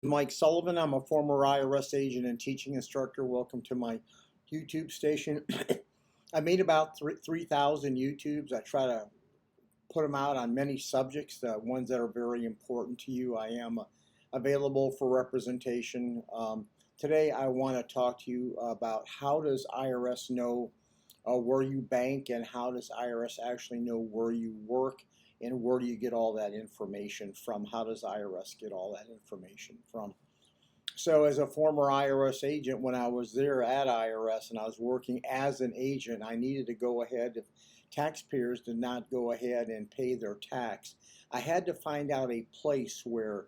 Mike Sullivan. I'm a former IRS agent and teaching instructor. Welcome to my YouTube station. I made about 3,000 YouTubes. I try to put them out on many subjects, the ones that are very important to you. I am available for representation. Today I want to talk to you about how does IRS know where you bank, and how does IRS actually know where you work, and where do you get all that information from? How does IRS get all that information from? So as a former IRS agent, when I was there at IRS and I was working as an agent, I needed to go ahead. If taxpayers did not go ahead and pay their tax, I had to find out a place where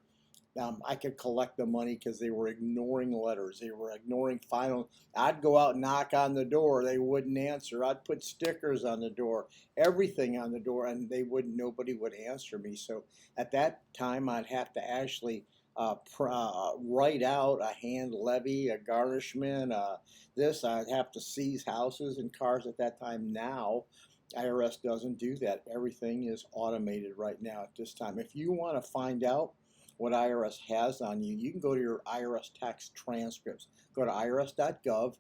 I could collect the money, because they were ignoring letters. They were ignoring final. I'd go out and knock on the door. They wouldn't answer. I'd put stickers on the door, everything on the door, and nobody would answer me. So at that time, I'd have to actually write out a hand levy, a garnishment, I'd have to seize houses and cars at that time. Now, IRS doesn't do that. Everything is automated right now at this time. If you want to find out what IRS has on you, you can go to your IRS tax transcripts. Go to irs.gov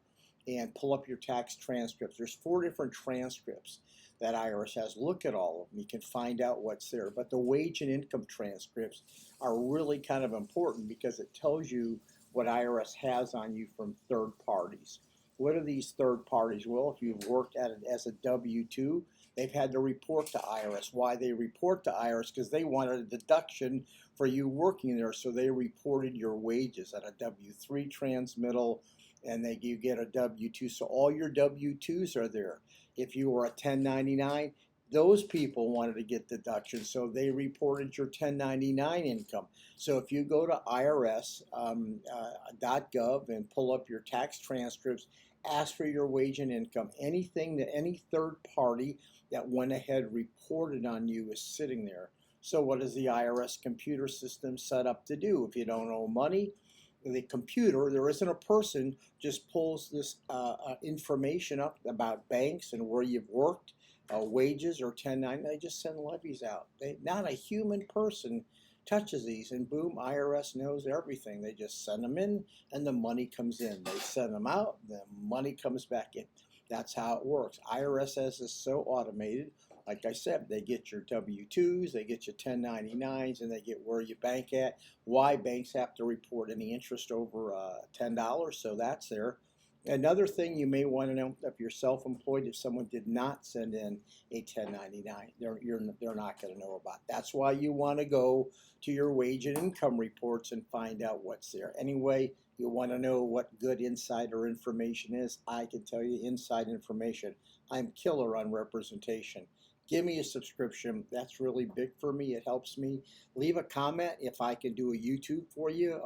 and pull up your tax transcripts. There's 4 different transcripts that IRS has. Look at all of them. You can find out what's there. But the wage and income transcripts are really kind of important, because it tells you what IRS has on you from third parties. What are these third parties? Well, if you've worked at it as a W-2, they've had to report to IRS. Why they report to IRS? Because they wanted a deduction for you working there, so they reported your wages at a W-3 transmittal, and you get a W-2. So all your W-2s are there. If you were a 1099, those people wanted to get deductions, so they reported your 1099 income. So if you go to irs.gov and pull up your tax transcripts, ask for your wage and income. Anything that any third party that went ahead reported on you is sitting there. So what is the IRS computer system set up to do? If you don't owe money, the computer, there isn't a person, just pulls this information up about banks and where you've worked, wages or 1099. They just send levies out. Not a human person touches these, and boom, IRS knows everything. They just send them in and the money comes in. They send them out, the money comes back in. That's how it works. IRS has this so automated. Like I said, they get your W-2s, they get your 1099s, and they get where you bank at. Why banks have to report any interest over $10, so that's there. Another thing you may want to know, if you're self-employed, if someone did not send in a 1099, they're not going to know about it. That's why you want to go to your wage and income reports and find out what's there. Anyway, you want to know what good insider information is. I can tell you inside information. I'm killer on representation. Give me a subscription. That's really big for me. It helps me. Leave a comment if I can do a YouTube for you.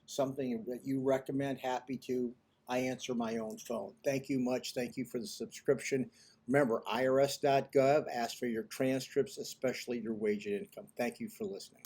Something that you recommend, happy to. I answer my own phone. Thank you much. Thank you for the subscription. Remember, irs.gov. Ask for your transcripts, especially your wage and income. Thank you for listening.